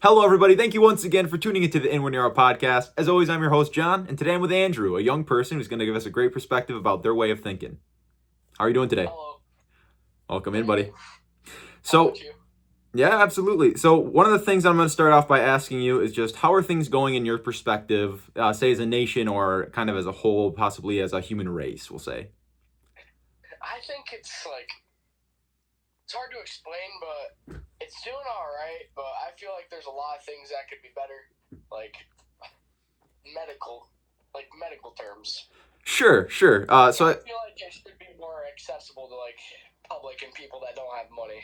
Hello, everybody. Thank you once again for tuning into the Inward Narrow podcast. As always, I'm your host, John, and today I'm with Andrew, a young person who's going to give us a great perspective about their way of thinking. How are you doing today? Hello. Welcome in, buddy. How So, about you? yeah, absolutely. So, one of the things I'm going to start off by asking you is just how are things going in your perspective, say as a nation or kind of as a whole, possibly as a human race, we'll say? I think it's hard to explain, but it's doing all right. But I feel like there's a lot of things that could be better, like medical, medical terms. Sure. I feel like it should be more accessible to public and people that don't have money.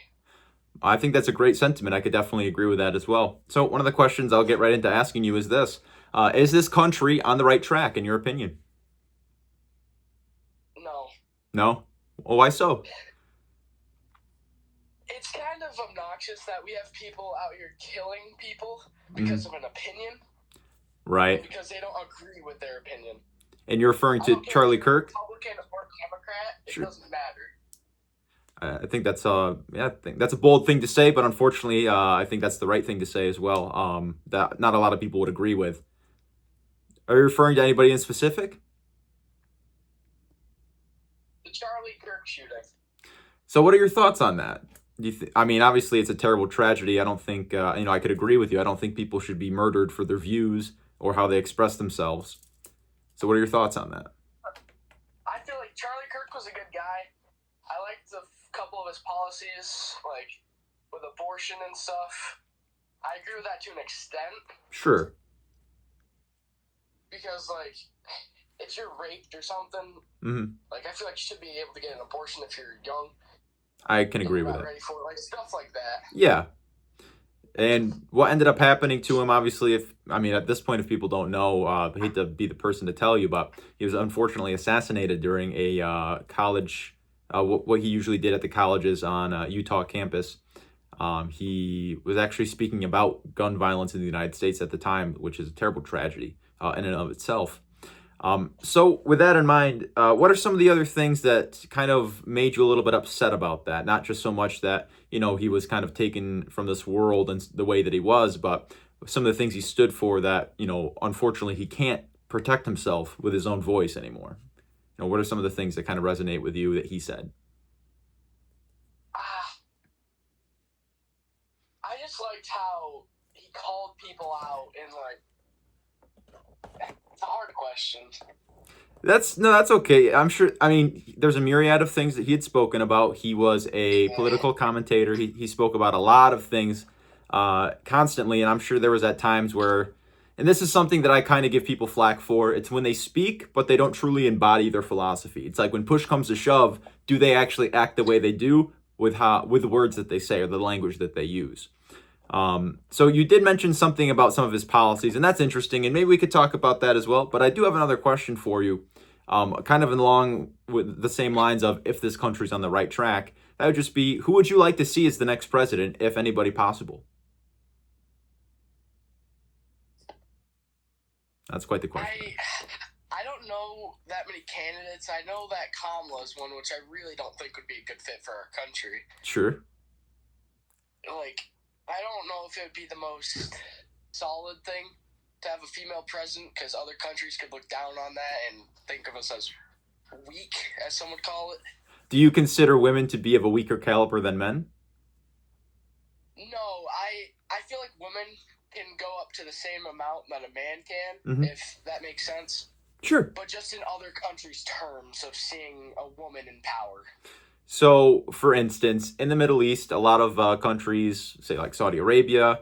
I think that's a great sentiment. I could definitely agree with that as well. So, one of the questions I'll get right into asking you is this: is this country on the right track, in your opinion? No, No? Well, why so? it's kind of obnoxious that we have people out here killing people because of an opinion, Right. because they don't agree with their opinion. And you're referring I to don't care Charlie if you're Kirk? Republican or Democrat. It Sure. doesn't matter. I think that's I think that's a bold thing to say, but unfortunately, I think that's the right thing to say as well. That not a lot of people would agree with. Are you referring to anybody in specific? The Charlie Kirk shooting. So, what are your thoughts on that? I mean, obviously, it's a terrible tragedy. I don't think I could agree with you. I don't think people should be murdered for their views or how they express themselves. So, what are your thoughts on that? I feel like Charlie Kirk was a good guy. I liked a couple of his policies, like with abortion and stuff. I agree with that to an extent, Sure. because if you're raped or something, Hmm. I feel like you should be able to get an abortion if you're young I can and agree you're with not that. ready for it, stuff like that. Yeah. And what ended up happening to him, obviously, if I mean, at this point, if people don't know, I hate to be the person to tell you, but he was unfortunately assassinated during a college, what he usually did at the colleges on Utah campus. He was actually speaking about gun violence in the United States at the time, which is a terrible tragedy in and of itself. So, with that in mind, what are some of the other things that kind of made you a little bit upset about that? Not just so much that, he was kind of taken from this world and the way that he was, but some of the things he stood for that, unfortunately, he can't protect himself with his own voice anymore. What are some of the things that kind of resonate with you that he said? Ah, I just liked how he called people out and it's a hard question. That's okay. I'm sure. I mean, there's a myriad of things that he had spoken about. He was a political commentator. He spoke about a lot of things constantly, and I'm sure there was at times where, and this is something that I kind of give people flack for. It's when they speak, but they don't truly embody their philosophy. It's like when push comes to shove, do they actually act the way they do with the words that they say or the language that they use? So you did mention something about some of his policies, and that's interesting, and maybe we could talk about that as well. But I do have another question for you, kind of along with the same lines of if this country's on the right track. That would just be who would you like to see as the next president, if anybody possible? That's quite the question. I don't know that many candidates. I know that Kamala's one, which I really don't think would be a good fit for our country. Sure. I don't know if it would be the most solid thing to have a female president, because other countries could look down on that and think of us as weak, as some would call it. Do you consider women to be of a weaker caliber than men? No, I feel like women can go up to the same amount that a man can, Mhm. if that makes sense. Sure. But just in other countries' terms of seeing a woman in power. So, for instance, in the Middle East, a lot of countries, say like Saudi Arabia,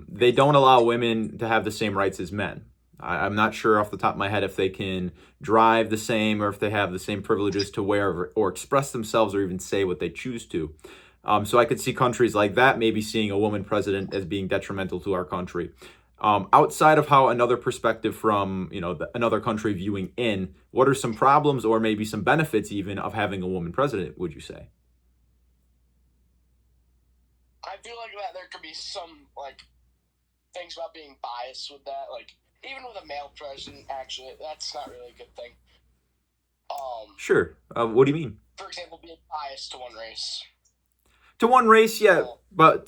they don't allow women to have the same rights as men. I'm not sure off the top of my head if they can drive the same or if they have the same privileges to wear or express themselves or even say what they choose to. So I could see countries like that maybe seeing a woman president as being detrimental to our country. Outside of how another perspective from another country viewing in, what are some problems or maybe some benefits even of having a woman president? Would you say? I feel like that there could be some things about being biased with that. Even with a male president, actually, that's not really a good thing. Sure. What do you mean? For example, being biased to one race. To one race, yeah, but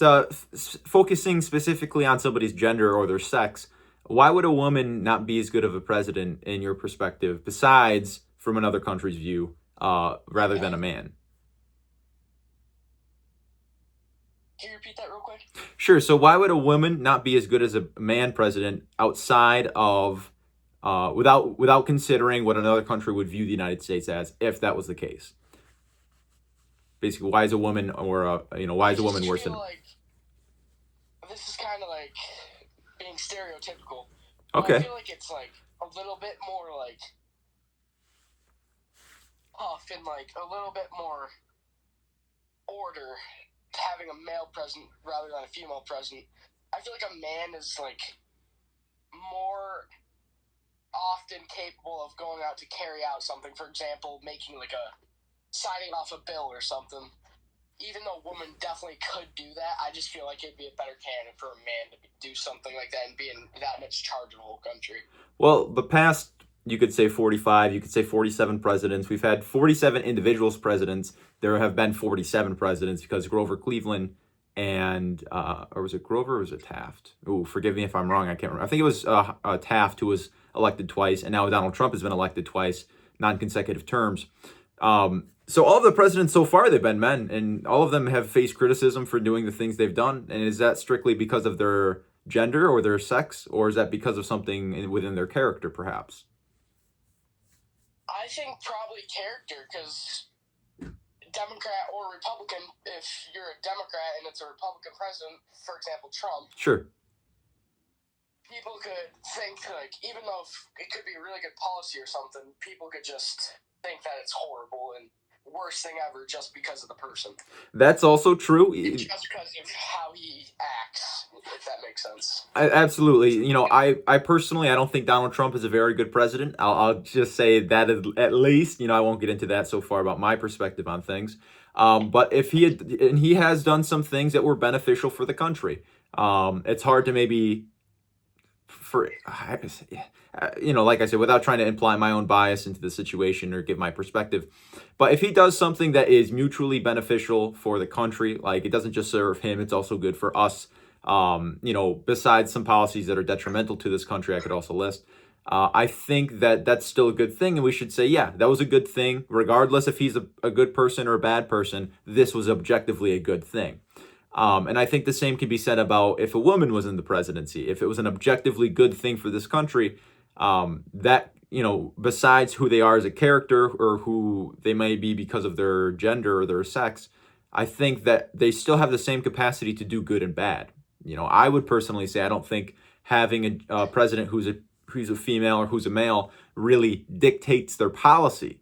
focusing specifically on somebody's gender or their sex, why would a woman not be as good of a president in your perspective, besides from another country's view, rather than a man? Can you repeat that real quick? Sure. So why would a woman not be as good as a man president outside of, without considering what another country would view the United States as, if that was the case? Basically, why is a woman why is a woman worse than? Like this is kind of like being stereotypical. Okay. I feel like it's like a little bit more like tough and like a little bit more order having a male president rather than a female president. I feel like a man is like more often capable of going out to carry out something. For example, making like signing off a bill or something. Even though a woman definitely could do that, I just feel like it'd be a better candidate for a man to do something like that and be in that much charge of the whole country. Well, the past, you could say 45, you could say 47 presidents. We've had 47 individuals presidents. There have been 47 presidents because Grover Cleveland and, or was it Grover or was it Taft? Ooh, forgive me if I'm wrong. I can't remember. I think it was Taft who was elected twice, and now Donald Trump has been elected twice, non-consecutive terms. So all of the presidents so far, they've been men, and all of them have faced criticism for doing the things they've done. And is that strictly because of their gender or their sex, or is that because of something within their character, perhaps? I think probably character, because Democrat or Republican, if you're a Democrat and it's a Republican president, for example, Trump. Sure. People could think, like, even though it could be a really good policy or something, people could just think that it's horrible and worst thing ever just because of the person. That's also true. Just because of how he acts, if that makes sense. Absolutely. I personally, I don't think Donald Trump is a very good president. I'll just say that at least. I won't get into that so far about my perspective on things. But if he has done some things that were beneficial for the country. It's hard to maybe, like I said, without trying to imply my own bias into the situation or give my perspective. But if he does something that is mutually beneficial for the country, like it doesn't just serve him, it's also good for us. Besides some policies that are detrimental to this country, I could also list. I think that that's still a good thing, and we should say, yeah, that was a good thing. Regardless if he's a good person or a bad person, this was objectively a good thing. And I think the same can be said about if a woman was in the presidency. If it was an objectively good thing for this country, besides who they are as a character or who they may be because of their gender or their sex, I think that they still have the same capacity to do good and bad. I would personally say I don't think having a president who's a female or who's a male really dictates their policy.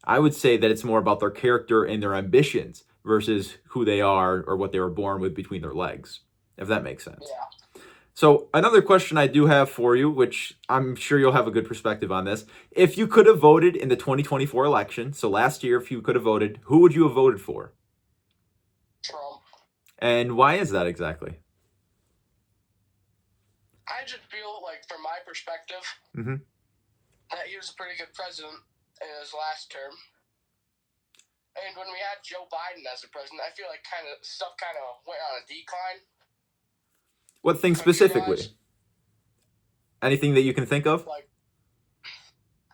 I would say that it's more about their character and their ambitions versus who they are or what they were born with between their legs, if that makes sense. Yeah. So another question I do have for you, which I'm sure you'll have a good perspective on this. If you could have voted in the 2024 election, so last year, if you could have voted, who would you have voted for? Trump. And why is that exactly? I just feel like, from my perspective, that he was a pretty good president in his last term. And when we had Joe Biden as a president, I feel like stuff went on a decline. What thing specifically? Anything that you can think of? Like,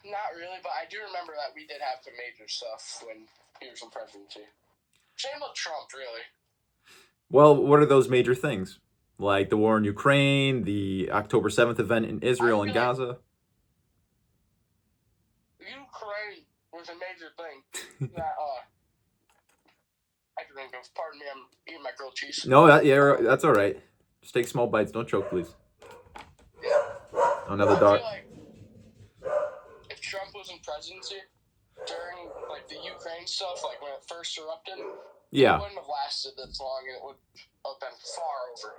not really, but I do remember that we did have some major stuff when he was in presidency. Same with Trump, really. Well, what are those major things? Like the war in Ukraine, the October 7th event in Israel and Gaza? Ukraine was a major thing. That, I can think of. Pardon me, I'm eating my grilled cheese. No, that's all right. Just take small bites. Don't choke, please. Yeah. Another I dog. feel like if Trump was in presidency during the Ukraine stuff, when it first erupted, it wouldn't have lasted this long, and it would have been far over.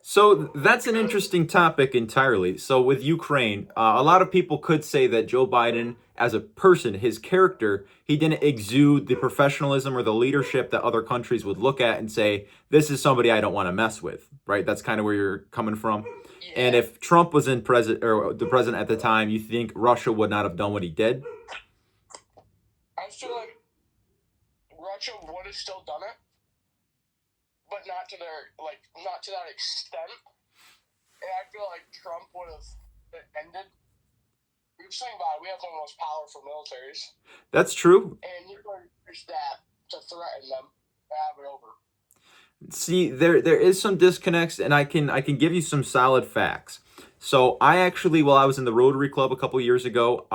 So that's an interesting topic entirely. So with Ukraine, a lot of people could say that Joe Biden, as a person, his character, he didn't exude the professionalism or the leadership that other countries would look at and say, this is somebody I don't want to mess with, right? That's kind of where you're coming from. Yeah. And if Trump was the president at the time, you think Russia would not have done what he did? I feel like Russia would have still done it, but not to that extent. And I feel like Trump would have ended. You're saying about it, we have one of the most powerful militaries, That's true. and you're going to use that to threaten them to have it over. See, there is some disconnects, and I can give you some solid facts. So I actually, while I was in the Rotary Club a couple years ago,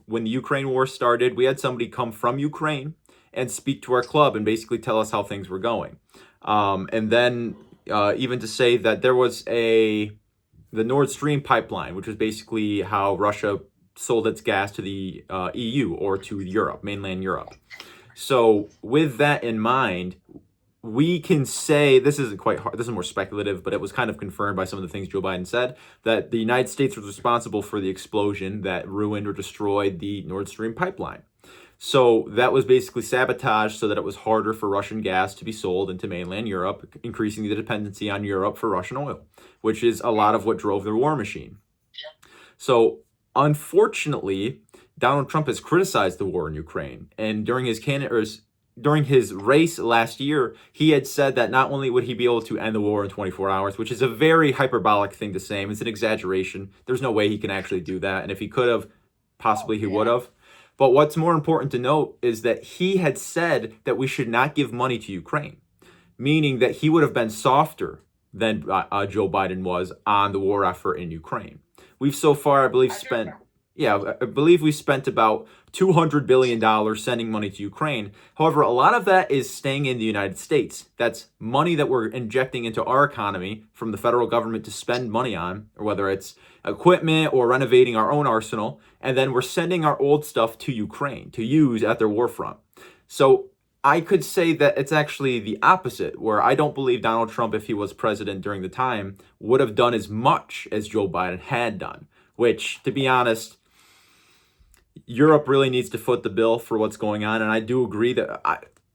when the Ukraine war started, we had somebody come from Ukraine and speak to our club and basically tell us how things were going. And then even to say that there was the Nord Stream pipeline, which was basically how Russia sold its gas to the EU or to Europe, mainland Europe. So with that in mind, we can say, this isn't quite hard, this is more speculative, but it was kind of confirmed by some of the things Joe Biden said, that the United States was responsible for the explosion that ruined or destroyed the Nord Stream pipeline. So that was basically sabotage so that it was harder for Russian gas to be sold into mainland Europe, increasing the dependency on Europe for Russian oil, which is a lot of what drove their war machine. So unfortunately, Donald Trump has criticized the war in Ukraine, and during his race last year, he had said that not only would he be able to end the war in 24 hours, which is a very hyperbolic thing to say, it's an exaggeration. There's no way he can actually do that. And if he could have, possibly he would have. But what's more important to note is that he had said that we should not give money to Ukraine, meaning that he would have been softer than Joe Biden was on the war effort in Ukraine. We've so far, I believe, we spent about $200 billion sending money to Ukraine. However, a lot of that is staying in the United States. That's money that we're injecting into our economy from the federal government to spend money on, or whether it's equipment or renovating our own arsenal. And then we're sending our old stuff to Ukraine to use at their war front. So I could say that it's actually the opposite, where I don't believe Donald Trump, if he was president during the time, would have done as much as Joe Biden had done, which, to be honest, Europe really needs to foot the bill for what's going on. And I do agree that,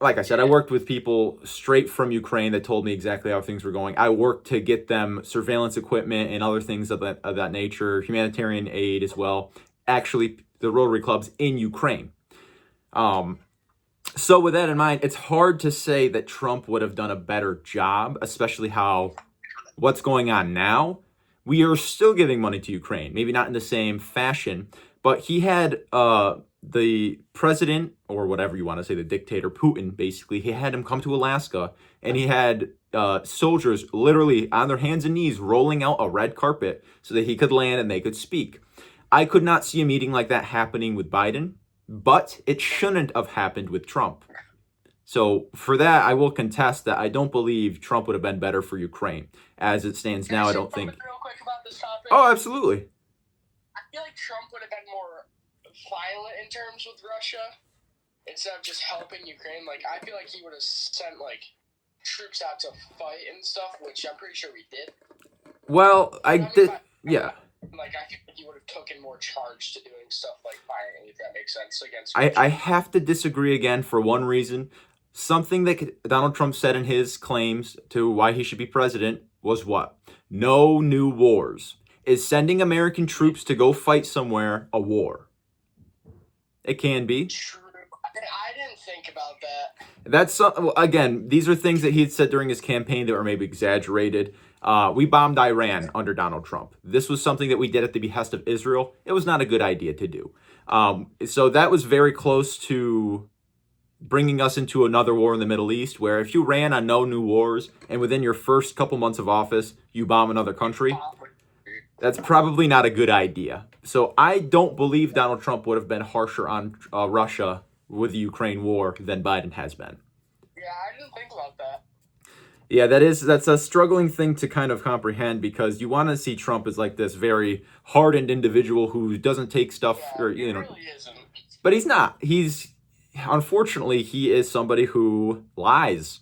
like I said, I worked with people straight from Ukraine that told me exactly how things were going. I worked to get them surveillance equipment and other things of that nature, humanitarian aid as well. Actually, the Rotary Clubs in Ukraine. So with that in mind, it's hard to say that Trump would have done a better job, especially what's going on now. We are still giving money to Ukraine, maybe not in the same fashion, but he had the president, or whatever you want to say, the dictator, Putin, basically, he had him come to Alaska, and he had soldiers literally on their hands and knees rolling out a red carpet so that he could land and they could speak. I could not see a meeting like that happening with Biden, but it shouldn't have happened with Trump. So for that, I will contest that I don't believe Trump would have been better for Ukraine. As it stands now, I don't think. Real quick about this topic. Oh, absolutely. I feel like Trump would have been more violent in terms with Russia instead of just helping Ukraine. Like, I feel like he would have sent troops out to fight and stuff, which I'm pretty sure he did. Well, I did. Yeah. I feel like he would have taken more charge to doing stuff like fighting, if that makes sense, against. I have to disagree again for one reason. Something that Donald Trump said in his claims to why he should be president was what? No new wars. Is sending American troops to go fight somewhere a war? It can be. True. I didn't think about that. That's again, these are things that he had said during his campaign that were maybe exaggerated. We bombed Iran under Donald Trump. This was something that we did at the behest of Israel. It was not a good idea to do. So that was very close to bringing us into another war in the Middle East, where if you ran on no new wars and within your first couple months of office, you bomb another country, that's probably not a good idea. So I don't believe Donald Trump would have been harsher on Russia with the Ukraine war than Biden has been. Yeah, I didn't think about that. Yeah, that's a struggling thing to kind of comprehend, because you want to see Trump as like this very hardened individual who doesn't take stuff, Yeah, he really isn't. But he's not. Unfortunately, he is somebody who lies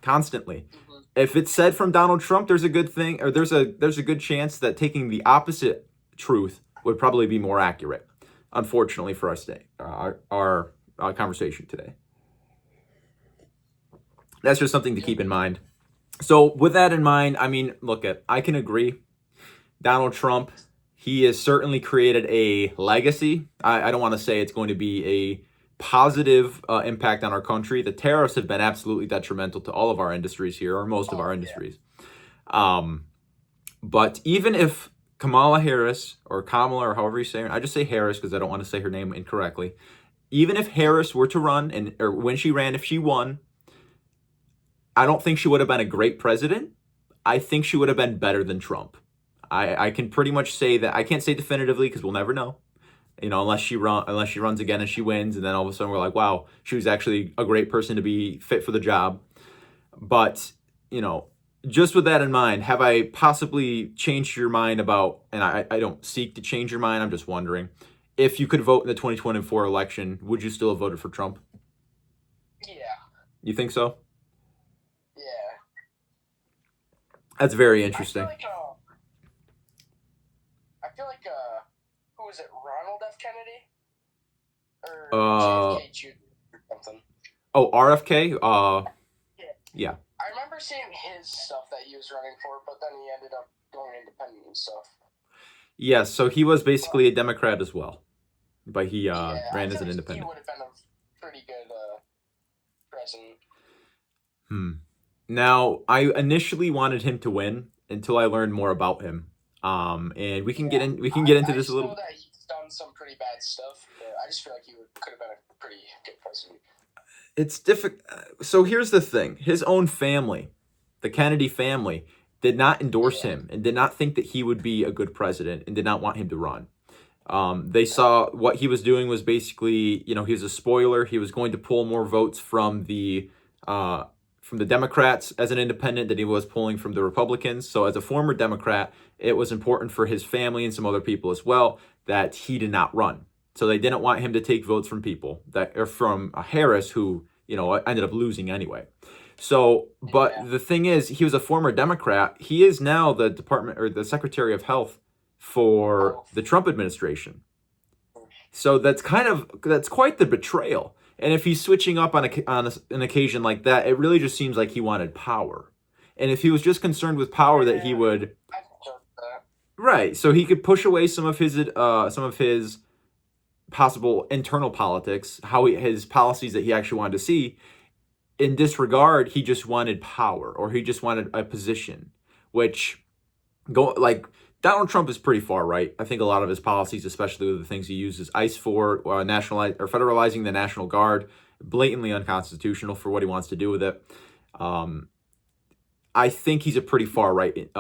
constantly. Mm-hmm. If it's said from Donald Trump, there's a good thing, or there's a good chance that taking the opposite truth would probably be more accurate. Unfortunately for us today, our conversation today. That's just something to keep in mind. So with that in mind, I mean, I can agree. Donald Trump, he has certainly created a legacy. I don't want to say it's going to be a positive impact on our country. The tariffs have been absolutely detrimental to all of our industries here, or most of our industries. But even if Kamala Harris, or Kamala, or however you say her, I just say Harris because I don't want to say her name incorrectly. Even if Harris were to run, or when she ran, if she won, I don't think she would have been a great president. I think she would have been better than Trump. I can pretty much say that. I can't say definitively because we'll never know. Unless she runs again and she wins, and then all of a sudden we're like, wow, she was actually a great person to be fit for the job. But just with that in mind, have I possibly changed your mind about? And I don't seek to change your mind. I'm just wondering if you could vote in the 2024 election, would you still have voted for Trump? Yeah. You think so? Yeah. That's very interesting. I feel like who was it? Ronald F. Kennedy or JFK Jr. or something. Oh, RFK. Yeah. I remember seeing his stuff that he was running for, but then he ended up going independent and stuff. Yes, so he was basically a Democrat as well, but he ran as an independent. He would have been a pretty good president. Now, I initially wanted him to win until I learned more about him. And we can get into this a little. I know that he's done some pretty bad stuff, but I just feel like he could have been a pretty good president. It's difficult. So here's the thing: his own family, the Kennedy family, did not endorse him and did not think that he would be a good president and did not want him to run. They saw what he was doing was basically, he was a spoiler. He was going to pull more votes from the Democrats as an independent than he was pulling from the Republicans. So as a former Democrat, it was important for his family and some other people as well that he did not run. So they didn't want him to take votes from people that are from Harris, who, ended up losing anyway. So, but the thing is, he was a former Democrat. He is now the the Secretary of Health for the Trump administration. So that's quite the betrayal. And if he's switching up on an occasion like that, it really just seems like he wanted power. And if he was just concerned with power, that he would, right? So he could push away some of his possible internal politics, his policies that he actually wanted to see. In disregard, he just wanted power, or he just wanted a position, which Donald Trump is pretty far right. I think a lot of his policies, especially with the things he uses ICE for, federalizing the National Guard, blatantly unconstitutional for what he wants to do with it. I think he's a pretty far right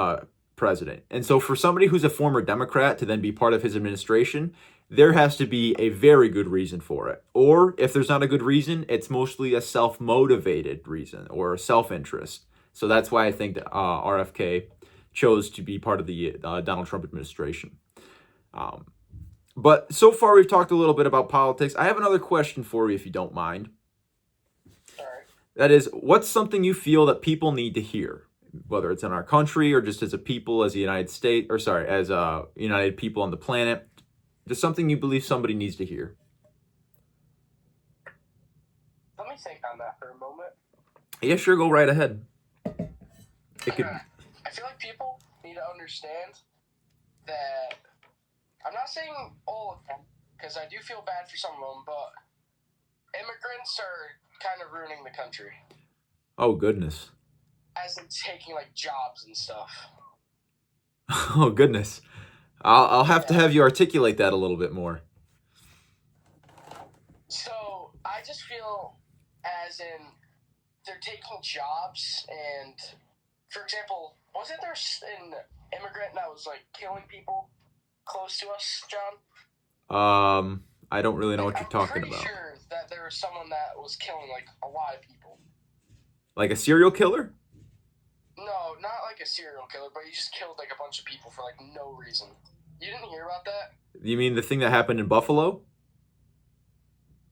president. And so for somebody who's a former Democrat to then be part of his administration, there has to be a very good reason for it. Or if there's not a good reason, it's mostly a self-motivated reason or a self-interest. So that's why I think that RFK chose to be part of the Donald Trump administration. But so far we've talked a little bit about politics. I have another question for you, if you don't mind. All right. That is, what's something you feel that people need to hear, whether it's in our country or just as a people, as a United States, or sorry, as a united people on the planet? Just something you believe somebody needs to hear. Let me think on that for a moment. Yeah, sure, go right ahead. I feel like people need to understand that I'm not saying all of them, because I do feel bad for some of them, but immigrants are kind of ruining the country. Oh, goodness. As in taking, jobs and stuff. Oh, goodness. I'll have to have you articulate that a little bit more. So, I just feel as in they're taking jobs and, for example, wasn't there an immigrant that was, killing people close to us, John? I don't really know what you're talking about. I'm pretty sure that there was someone that was killing, a lot of people. Like a serial killer? No, not like a serial killer, but he just killed, a bunch of people for, no reason. You didn't hear about that? You mean the thing that happened in Buffalo?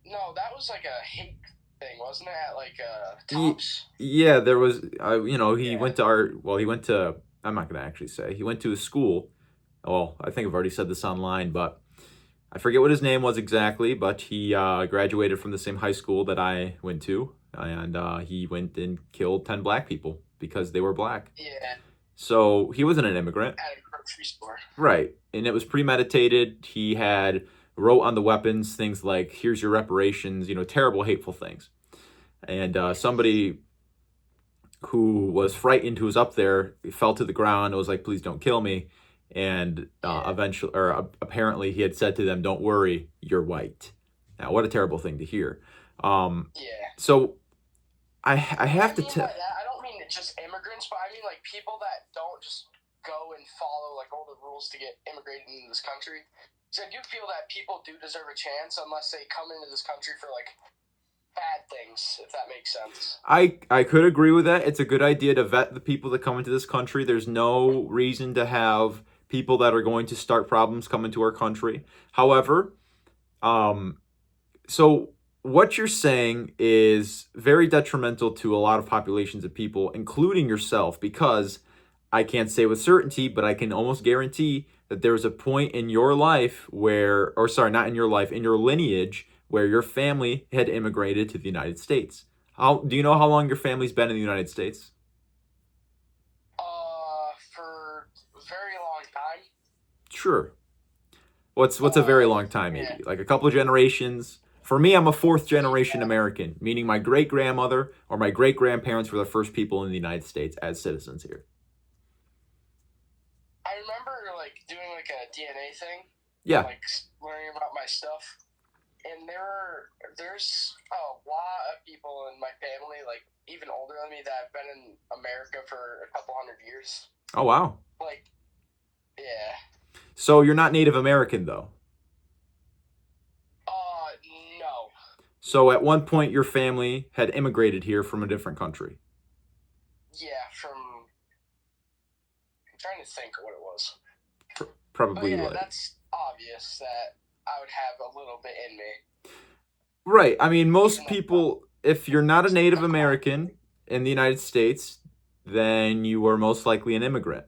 No, that was, a hate thing, wasn't it? At, Tops? Yeah, there was, he went to I'm not going to actually say. He went to a school. Well, I think I've already said this online, but I forget what his name was exactly, but he graduated from the same high school that I went to, and he went and killed 10 black people because they were black. Yeah. So he wasn't an immigrant. At a grocery store. Right. And it was premeditated. He had wrote on the weapons things like, here's your reparations, terrible, hateful things. And somebody who was frightened, who was up there, fell to the ground and was like, please don't kill me. And eventually, or apparently, he had said to them, don't worry, you're white. Now, what a terrible thing to hear. So I have to tell. I don't mean just immigrants, but I mean like people that don't just go and follow like all the rules to get immigrated into this country. So I do feel that people do deserve a chance unless they come into this country for like bad things, if that makes sense. I could agree with that. It's a good idea to vet the people that come into this country. There's no reason to have people that are going to start problems come into our country. However, so what you're saying is very detrimental to a lot of populations of people, including yourself, because I can't say with certainty, but I can almost guarantee that there was a point in your life where, or sorry, not in your life, in your lineage, where your family had immigrated to the United States. Do you know how long your family's been in the United States? For a very long time. Sure. What's a very long time, maybe? Yeah. Like a couple of generations? For me, I'm a fourth generation American, meaning my great-grandmother or my great-grandparents were the first people in the United States as citizens here. I remember like doing like a DNA thing. Yeah. Like learning about my stuff. And there's a lot of people in my family, like even older than me, that have been in America for a couple hundred years. Oh, wow. Like, yeah. So you're not Native American, though? No. So at one point, your family had immigrated here from a different country? Yeah, I'm trying to think of what it was. Probably. But yeah, that's obvious that I would have a little bit in me. Right. I mean, most people, if you're not a Native American in the United States, then you are most likely an immigrant.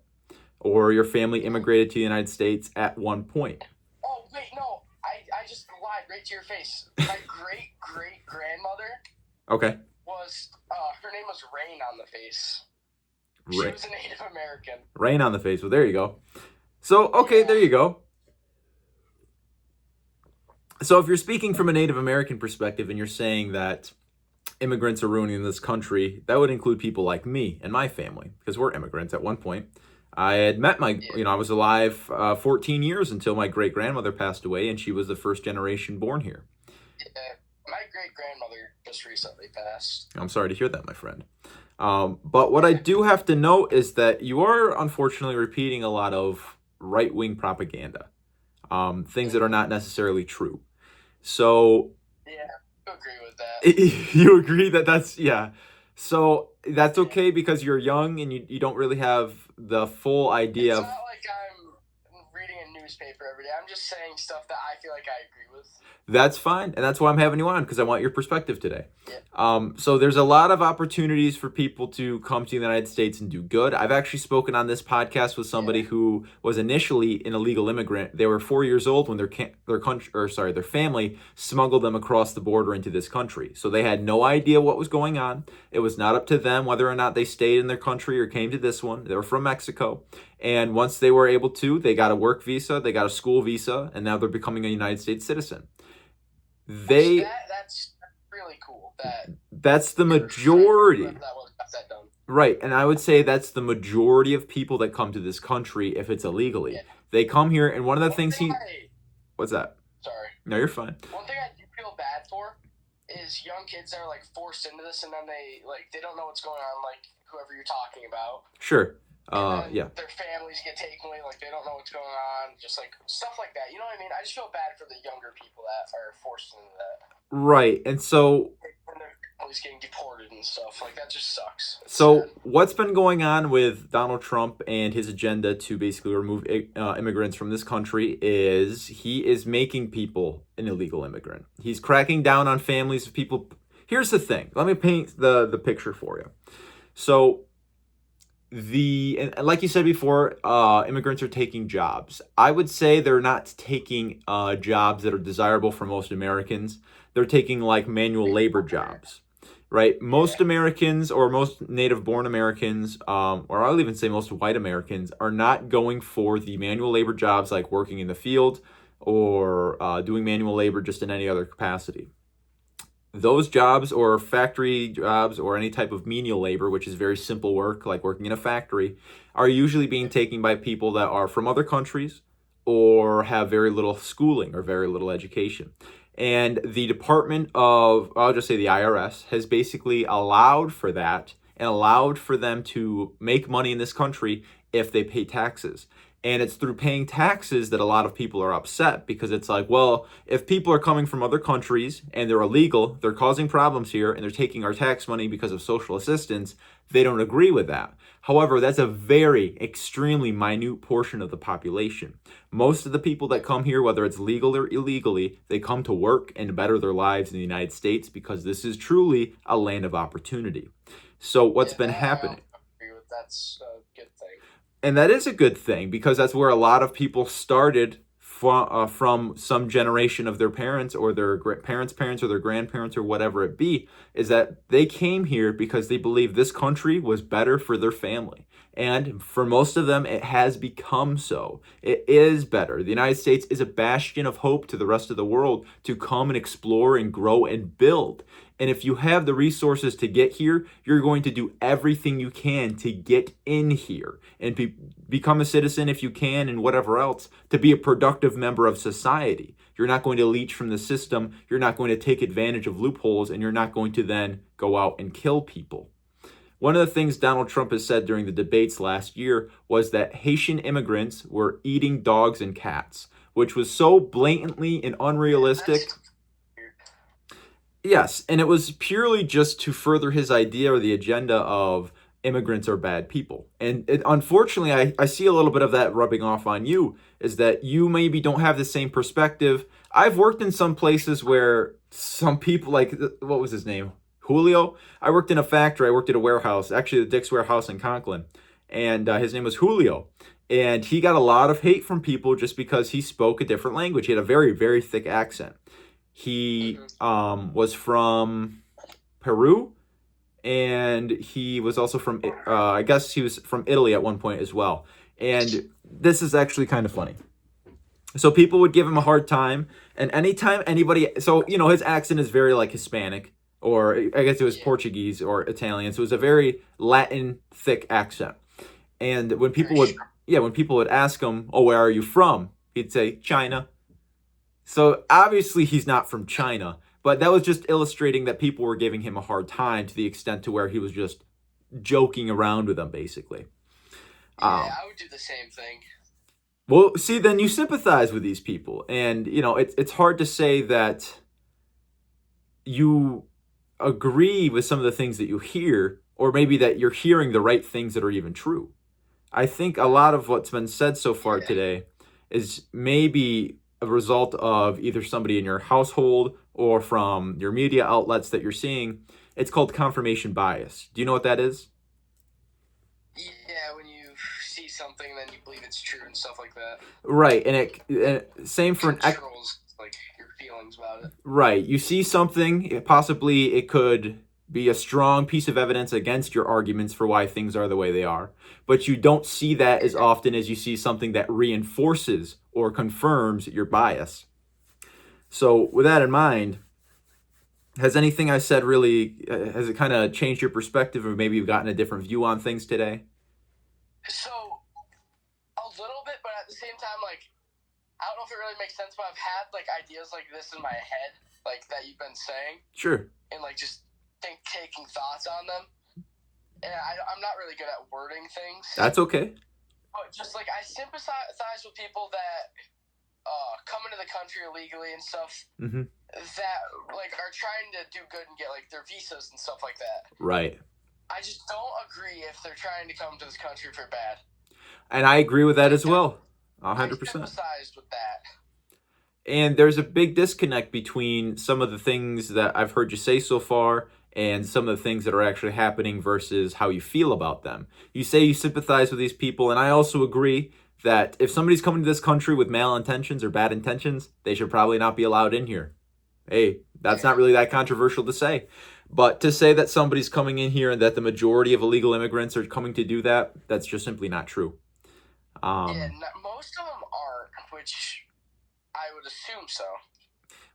Or your family immigrated to the United States at one point. Oh, wait, no. I just lied right to your face. My great-great-grandmother was, her name was Rain on the Face. She was a Native American. Rain on the Face. Well, there you go. So, okay, there you go. So if you're speaking from a Native American perspective and you're saying that immigrants are ruining this country, that would include people like me and my family, because we're immigrants at one point. I had met I was alive 14 years until my great-grandmother passed away, and she was the first generation born here. Yeah, my great-grandmother just recently passed. I'm sorry to hear that, my friend. But what I do have to note is that you are unfortunately repeating a lot of right-wing propaganda, things that are not necessarily true. So... Yeah, I agree with that. You agree that's... Yeah. So that's okay because you're young and you don't really have the full idea of... It's not like I'm reading a newspaper every day. I'm just saying stuff that I feel like I agree with. That's fine. And that's why I'm having you on, because I want your perspective today. Yeah. So there's a lot of opportunities for people to come to the United States and do good. I've actually spoken on this podcast with somebody who was initially an illegal immigrant. They were 4 years old when their family smuggled them across the border into this country. So they had no idea what was going on. It was not up to them whether or not they stayed in their country or came to this one. They were from Mexico. And once they were able to, they got a work visa, they got a school visa, and now they're becoming a United States citizen. That's really cool. That's the majority. Right, and I would say that's the majority of people that come to this country if it's illegally. Yeah. They come here, and one of the things What's that? Sorry. No, you're fine. One thing I do feel bad for is young kids that are like forced into this, and then they don't know what's going on, like whoever you're talking about. Sure. Yeah. Their families get taken away, like they don't know what's going on, just like stuff like that. You know what I mean? I just feel bad for the younger people that are forced into that. Right, and so... And their families getting deported and stuff. Like, that just sucks. So what's been going on with Donald Trump and his agenda to basically remove immigrants from this country is he is making people an illegal immigrant. He's cracking down on families of people. Here's the thing. Let me paint the picture for you. So... and like you said before, immigrants are taking jobs. I would say they're not taking jobs that are desirable for most Americans. They're taking like manual labor jobs, right? Most Americans or most native-born Americans, or I'll even say most white Americans, are not going for the manual labor jobs like working in the field, or doing manual labor just in any other capacity. Those jobs, or factory jobs, or any type of menial labor, which is very simple work like working in a factory, are usually being taken by people that are from other countries or have very little schooling or very little education. And the Department of, I'll just say the IRS, has basically allowed for that and allowed for them to make money in this country if they pay taxes. And it's through paying taxes that a lot of people are upset, because it's like, well, if people are coming from other countries and they're illegal, they're causing problems here, and they're taking our tax money because of social assistance, they don't agree with that. However, that's a very extremely minute portion of the population. Most of the people that come here, whether it's legal or illegally, they come to work and better their lives in the United States, because this is truly a land of opportunity. So what's been happening? That's a good thing. And that is a good thing, because that's where a lot of people started from some generation of their parents or their parents' parents or their grandparents or whatever it be, is that they came here because they believed this country was better for their family. And for most of them, it has become so. It is better. The United States is a bastion of hope to the rest of the world to come and explore and grow and build. And if you have the resources to get here, you're going to do everything you can to get in here and become a citizen if you can, and whatever else, to be a productive member of society. You're not going to leech from the system. You're not going to take advantage of loopholes, and you're not going to then go out and kill people. One of the things Donald Trump has said during the debates last year was that Haitian immigrants were eating dogs and cats, which was so blatantly and unrealistic. Yes, and it was purely just to further his idea or the agenda of immigrants are bad people. And unfortunately, I see a little bit of that rubbing off on you, is that you maybe don't have the same perspective. I've worked in some places where some people, like, what was his name? Julio? I worked in a factory. I worked at a warehouse, actually the Dick's Warehouse in Conklin. And his name was Julio. And he got a lot of hate from people just because he spoke a different language. He had a very, very thick accent. He was from Peru, and he was also from, I guess he was from Italy at one point as well. And this is actually kind of funny. So people would give him a hard time, and anytime anybody, so, you know, his accent is very like Hispanic, or I guess it was Portuguese or Italian. So it was a very Latin thick accent. And when people would ask him, "Oh, where are you from?" he'd say, "China." So obviously he's not from China, but that was just illustrating that people were giving him a hard time to the extent to where he was just joking around with them, basically. Yeah, I would do the same thing. Well, see, then you sympathize with these people, and you know it's hard to say that you agree with some of the things that you hear, or maybe that you're hearing the right things that are even true. I think a lot of what's been said so far today is maybe a result of either somebody in your household or from your media outlets that you're seeing. It's called confirmation bias. Do you know what that is? Yeah, when you see something, then you believe it's true and stuff like that. Right, and same for controls, like, your feelings about it. Right, you see something, possibly it could be a strong piece of evidence against your arguments for why things are the way they are, but you don't see that as often as you see something that reinforces or confirms your bias. So with that in mind, has anything I said really, has it kind of changed your perspective, or maybe you've gotten a different view on things today? So, a little bit, but at the same time, like, I don't know if it really makes sense, but I've had, like, ideas like this in my head, like, that you've been saying. Sure. And, like, just taking thoughts on them. And I'm not really good at wording things. That's okay. But just, like, I sympathize with people that come into the country illegally and stuff, that, like, are trying to do good and get, like, their visas and stuff like that. Right. I just don't agree if they're trying to come to this country for bad. And I agree with that as well. 100%. I sympathize with that. And there's a big disconnect between some of the things that I've heard you say so far and some of the things that are actually happening versus how you feel about them. You say you sympathize with these people, and I also agree that if somebody's coming to this country with malintentions or bad intentions, they should probably not be allowed in here. Hey, that's not really that controversial to say. But to say that somebody's coming in here and that the majority of illegal immigrants are coming to do that, that's just simply not true. Yeah, most of them aren't, which I would assume so.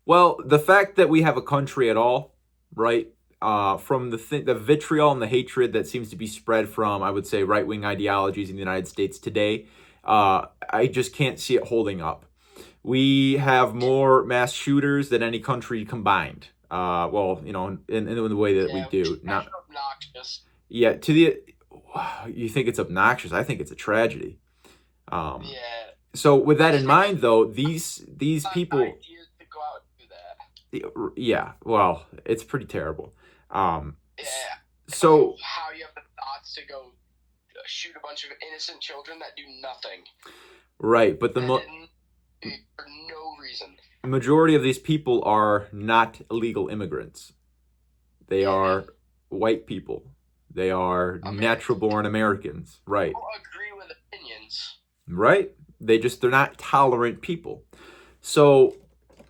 Well, the fact that we have a country at all, right? From the vitriol and the hatred that seems to be spread from, I would say, right wing ideologies in the United States today, I just can't see it holding up. We have more mass shooters than any country combined. Well, in the way that we Yeah, do. which is kind Not of obnoxious. yeah. To the You think it's obnoxious? I think it's a tragedy. Um, Yeah. so with that I in think mind, though, these it's not people, ideas to go out and do that. yeah, well, it's pretty terrible. Um, s- Yeah. I don't know so how you have the thoughts to go shoot a bunch of innocent children that do nothing. right, but For no reason. majority of these people are not illegal immigrants. They Yeah. are white people. They are natural born Americans. Right. I don't agree with opinions. Right? They're not tolerant people. So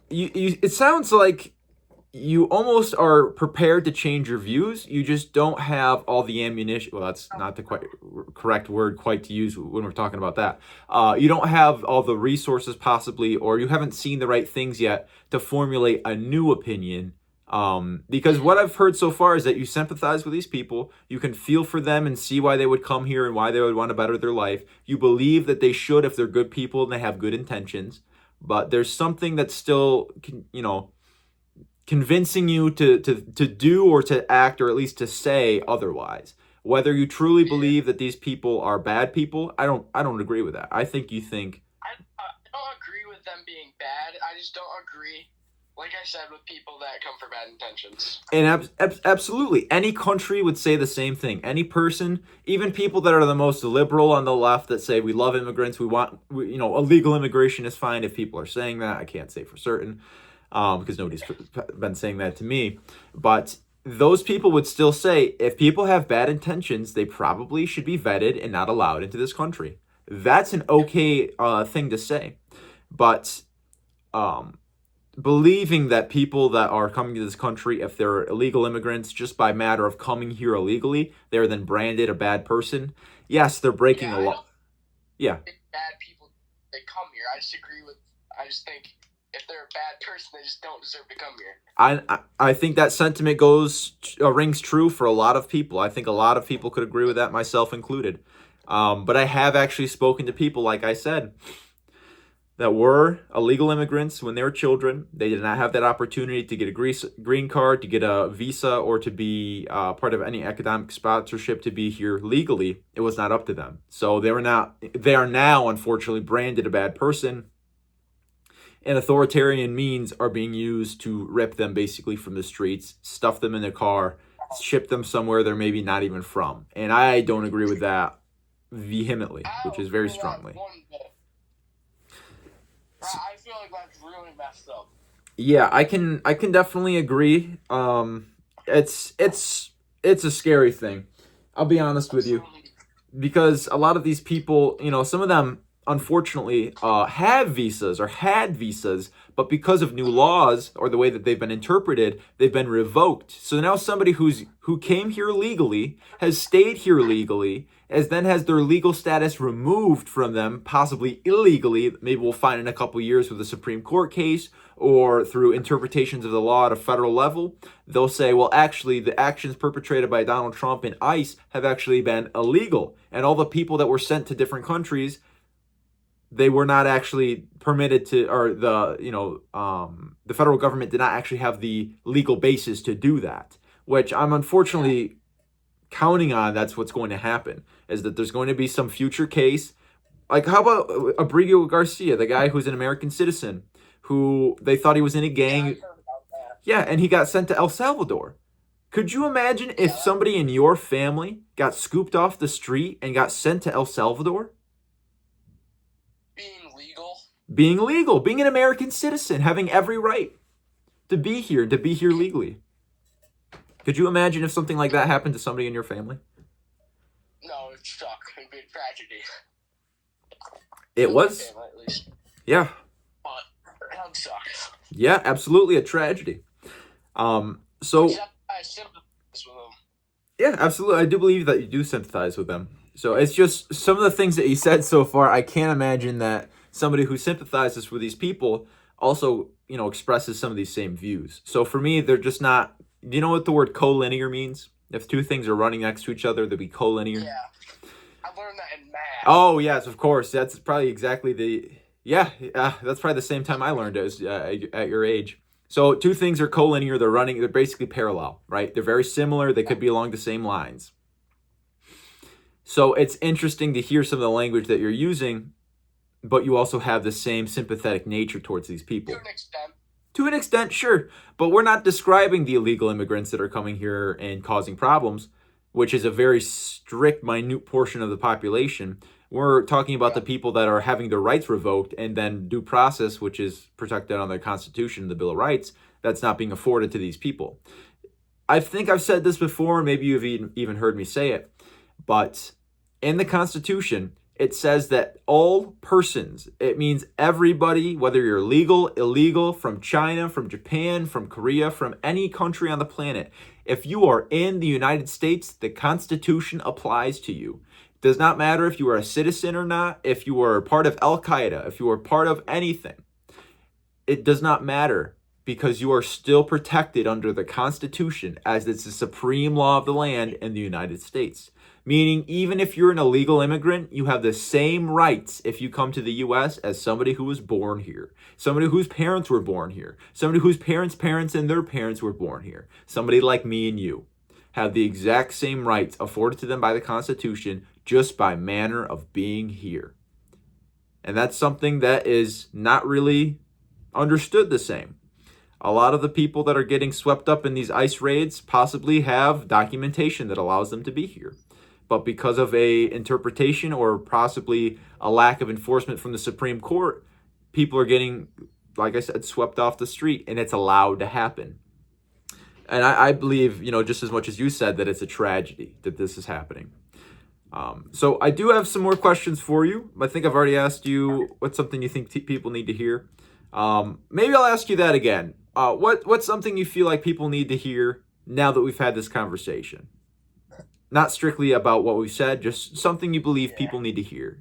it sounds like you almost are prepared to change your views. You just don't have all the ammunition. Well, that's not the quite correct word quite to use when we're talking about that. You don't have all the resources possibly, or you haven't seen the right things yet to formulate a new opinion. Because what I've heard so far is that you sympathize with these people, you can feel for them and see why they would come here and why they would want to better their life. You believe that they should if they're good people and they have good intentions, but there's something that's still, convincing you to do or to act or at least to say otherwise. Whether you truly believe that these people are bad people, I don't agree with that. I think you think I don't agree with them being bad. I just don't agree, like I said, with people that come for bad intentions. And absolutely, any country would say the same thing. Any person, even people that are the most liberal on the left that say we love immigrants, illegal immigration is fine. If people are saying that, I can't say for certain, because nobody's been saying that to me. But those people would still say if people have bad intentions, they probably should be vetted and not allowed into this country. That's an okay thing to say. But believing that people that are coming to this country, if they're illegal immigrants, just by matter of coming here illegally, they're then branded a bad person. Yes, they're breaking a law. Yeah. Bad people, they come here. I just think if they're a bad person, they just don't deserve to come here. I think that sentiment rings true for a lot of people. I think a lot of people could agree with that, myself included. But I have actually spoken to people, like I said, that were illegal immigrants when they were children. They did not have that opportunity to get a green card, to get a visa, or to be part of any economic sponsorship to be here legally. It was not up to them. So they are now, unfortunately, branded a bad person. And authoritarian means are being used to rip them basically from the streets, stuff them in their car, ship them somewhere they're maybe not even from. And I don't agree with that vehemently, which is very strongly. I feel like that's really messed up. Yeah, I can definitely agree. It's a scary thing. I'll be honest with you, because a lot of these people, some of them unfortunately have visas or had visas, but because of new laws or the way that they've been interpreted, they've been revoked. So now somebody who came here legally, has stayed here legally, has their legal status removed from them, possibly illegally. Maybe we'll find in a couple years with a Supreme Court case or through interpretations of the law at a federal level. They'll say, well, actually, the actions perpetrated by Donald Trump and ICE have actually been illegal. And all the people that were sent to different countries, they were not actually permitted to, or the federal government did not actually have the legal basis to do that, which I'm unfortunately counting on. That's what's going to happen, is that there's going to be some future case. Like, how about Abrigo Garcia, the guy who's an American citizen, who they thought he was in a gang. Yeah, and he got sent to El Salvador. Could you imagine if somebody in your family got scooped off the street and got sent to El Salvador? Being legal, being an American citizen, having every right to be here legally. Could you imagine if something like that happened to somebody in your family? No, it'd suck. It'd be a tragedy. It was? Family, at least. Yeah. But that would suck. Yeah, absolutely a tragedy. So I sympathize with them. Yeah, absolutely. I do believe that you do sympathize with them. So it's just some of the things that you said so far. I can't imagine that somebody who sympathizes with these people also, expresses some of these same views. So for me, they're just not. Do you know what the word collinear means? If two things are running next to each other, they'll be collinear. Yeah, I learned that in math. Oh yes, of course. That's probably exactly the. Yeah, that's probably the same time I learned it was, at your age. So two things are collinear. They're running. They're basically parallel, right? They're very similar. They could be along the same lines. So it's interesting to hear some of the language that you're using, but you also have the same sympathetic nature towards these people. To an extent. To an extent, sure. But we're not describing the illegal immigrants that are coming here and causing problems, which is a very strict, minute portion of the population. We're talking about the people that are having their rights revoked, and then due process, which is protected on the Constitution, the Bill of Rights, that's not being afforded to these people. I think I've said this before, maybe you've even heard me say it, but in the Constitution, it says that all persons, it means everybody, whether you're legal, illegal, from China, from Japan, from Korea, from any country on the planet, if you are in the United States, the Constitution applies to you. It does not matter if you are a citizen or not, if you are part of Al Qaeda, if you are part of anything. It does not matter because you are still protected under the Constitution as it's the supreme law of the land in the United States. Meaning, even if you're an illegal immigrant, you have the same rights if you come to the U.S. as somebody who was born here, somebody whose parents were born here, somebody whose parents' parents and their parents were born here. Somebody like me and you have the exact same rights afforded to them by the Constitution just by manner of being here. And that's something that is not really understood the same. A lot of the people that are getting swept up in these ICE raids possibly have documentation that allows them to be here. But because of a interpretation or possibly a lack of enforcement from the Supreme Court, people are getting, like I said, swept off the street, and it's allowed to happen. And I believe, just as much as you said, that it's a tragedy that this is happening. So I do have some more questions for you. I think I've already asked you what's something you think people need to hear. Maybe I'll ask you that again. What's something you feel like people need to hear now that we've had this conversation? Not strictly about what we've said, just something you believe people need to hear.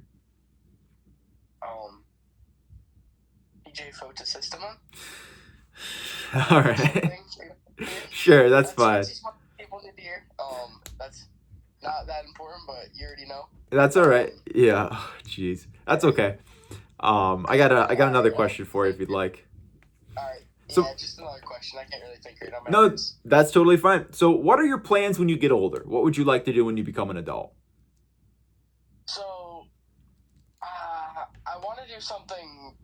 DJ Photosystem. All right. Sure, that's fine. That's what people need to hear. That's not that important, but you already know. That's all right. Yeah. Oh, jeez. That's okay. I got another question for you if you'd like. All right. So, yeah, just another question. I can't really think right now. No, that's totally fine. So what are your plans when you get older? What would you like to do when you become an adult? So, I want to do something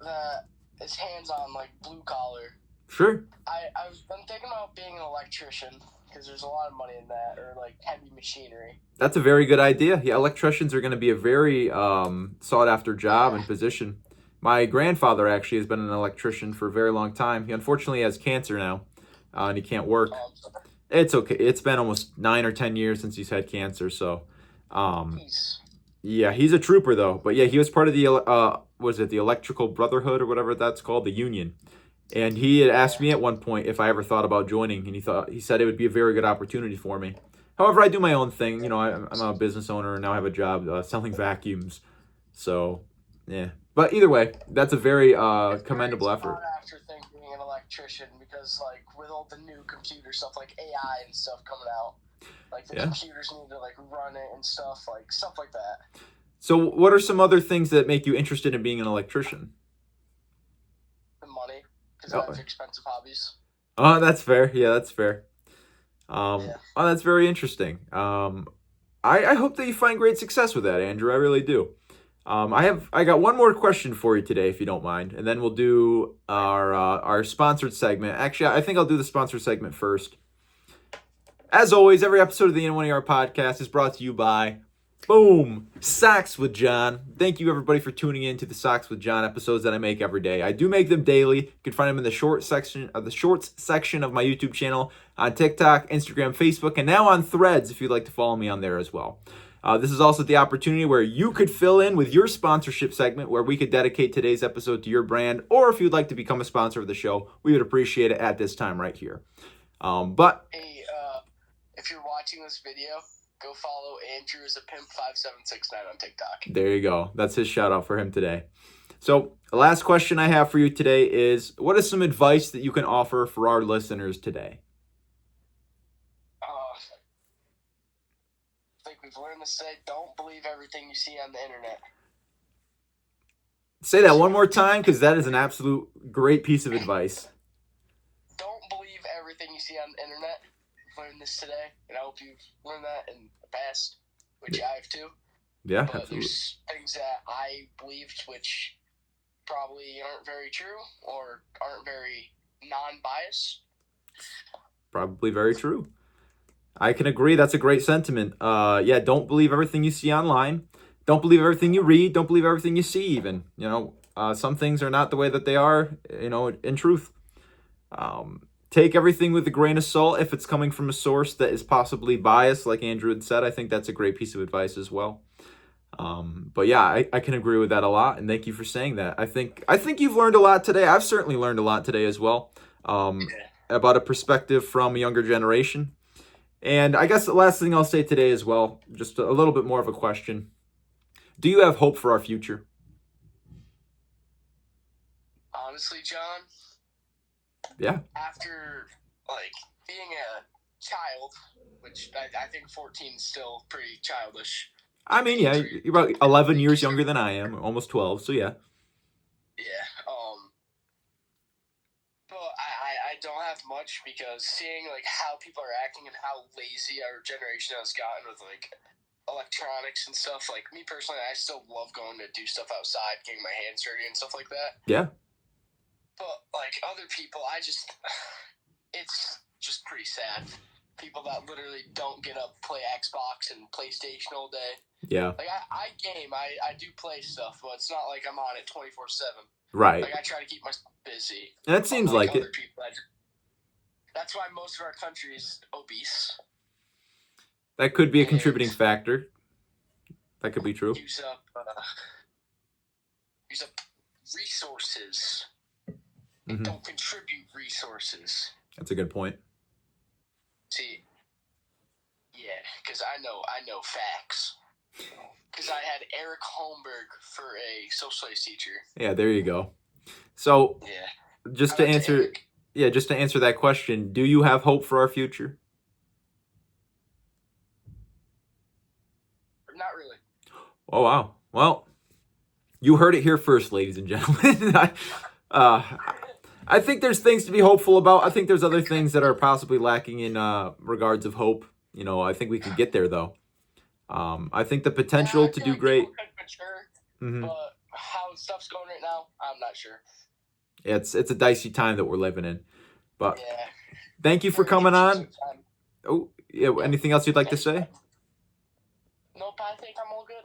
that is hands-on, like blue collar. Sure. I've been thinking about being an electrician because there's a lot of money in that, or like heavy machinery. That's a very good idea. Yeah, electricians are going to be a very sought-after job and position. My grandfather actually has been an electrician for a very long time. He unfortunately has cancer now, and he can't work. It's okay. It's been almost 9 or 10 years since he's had cancer. So, yeah, he's a trooper though. But yeah, he was part of the the Electrical Brotherhood or whatever that's called, the union. And he had asked me at one point if I ever thought about joining, and he said it would be a very good opportunity for me. However, I do my own thing. I'm a business owner and now I have a job selling vacuums. So, yeah. But either way, that's a very commendable effort. After being an electrician, because like with all the new computer stuff, like AI and stuff coming out, like the computers need to like run it and stuff like that. So, what are some other things that make you interested in being an electrician? The money, because I have expensive hobbies. Oh, that's fair. Yeah, that's fair. Oh, that's very interesting. I hope that you find great success with that, Andrew. I really do. I got one more question for you today, if you don't mind, and then we'll do our sponsored segment. Actually, I think I'll do the sponsored segment first. As always, every episode of the N1ER podcast is brought to you by Boom! Socks with John. Thank you, everybody, for tuning in to the Socks with John episodes that I make every day. I do make them daily. You can find them in the shorts section of my YouTube channel, on TikTok, Instagram, Facebook, and now on Threads if you'd like to follow me on there as well. This is also the opportunity where you could fill in with your sponsorship segment where we could dedicate today's episode to your brand, or if you'd like to become a sponsor of the show, we would appreciate it at this time right here. But hey, if you're watching this video, go follow Andrew as a pimp 5769 on TikTok. There you go. That's his shout out for him today. So, the last question I have for you today is, what is some advice that you can offer for our listeners today? I think we've learned to say, don't believe everything you see on the internet. Say that one more time, because that is an absolute great piece of advice. Don't believe everything you see on the internet. I've learned this today, and I hope you've learned that in the past, which I have too. Yeah, But absolutely. there's things that I believed which probably aren't very true or aren't very non-biased. Probably very true. I can agree. That's a great sentiment. Yeah, don't believe everything you see online. Don't believe everything you read. Don't believe everything you see, even. Some things are not the way that they are, in truth. Take everything with a grain of salt if it's coming from a source that is possibly biased, like Andrew had said. I think that's a great piece of advice as well. But yeah, I can agree with that a lot, and thank you for saying that. I think you've learned a lot today. I've certainly learned a lot today as well, about a perspective from a younger generation. And I guess the last thing I'll say today as well, just a little bit more of a question. Do you have hope for our future? Honestly, John, Yeah. after being a child, which I think 14 is still pretty childish. I mean, yeah, you're about 11 years younger than I am, almost 12, so yeah. Yeah. But I don't have much, because seeing how people are acting and how lazy our generation has gotten with electronics and stuff. Me personally, I still love going to do stuff outside, getting my hands dirty and stuff like that. Yeah. But other people, it's just pretty sad. People that literally don't get up, play Xbox and PlayStation all day. Yeah. I game, I do play stuff, but it's not like I'm on it 24/7. Right. I try to keep myself busy. And it seems like other it. People, that's why most of our country is obese. That could be a contributing factor. That could be true. Use up resources. Mm-hmm. Don't contribute resources. That's a good point. See, yeah, because I know facts. Because I had Eric Holmberg for a social studies teacher. Yeah, there you go. So, yeah, just to answer that question, do you have hope for our future? Not really. Oh wow. Well, you heard it here first, ladies and gentlemen. I think there's things to be hopeful about. I think there's other things that are possibly lacking in regards of hope. I think we could get there though. I think the potential to do great. Mm-hmm. But how stuff's going right now, I'm not sure. It's a dicey time that we're living in. But yeah. Thank you for coming on. Oh, yeah. Anything else you'd like to say? Nope, I think I'm all good.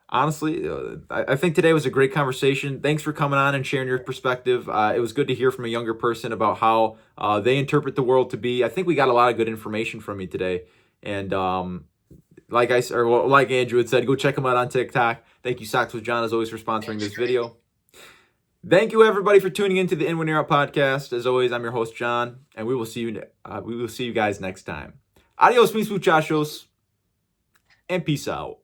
Honestly, I think today was a great conversation. Thanks for coming on and sharing your perspective. It was good to hear from a younger person about how they interpret the world to be. I think we got a lot of good information from you today. And like Andrew had said, go check him out on TikTok. Thank you, Socks with John, as always, for sponsoring this video. Thank you, everybody, for tuning into the In When You're Out podcast. As always, I'm your host, John, and we will see you guys next time. Adios, mis muchachos, and peace out.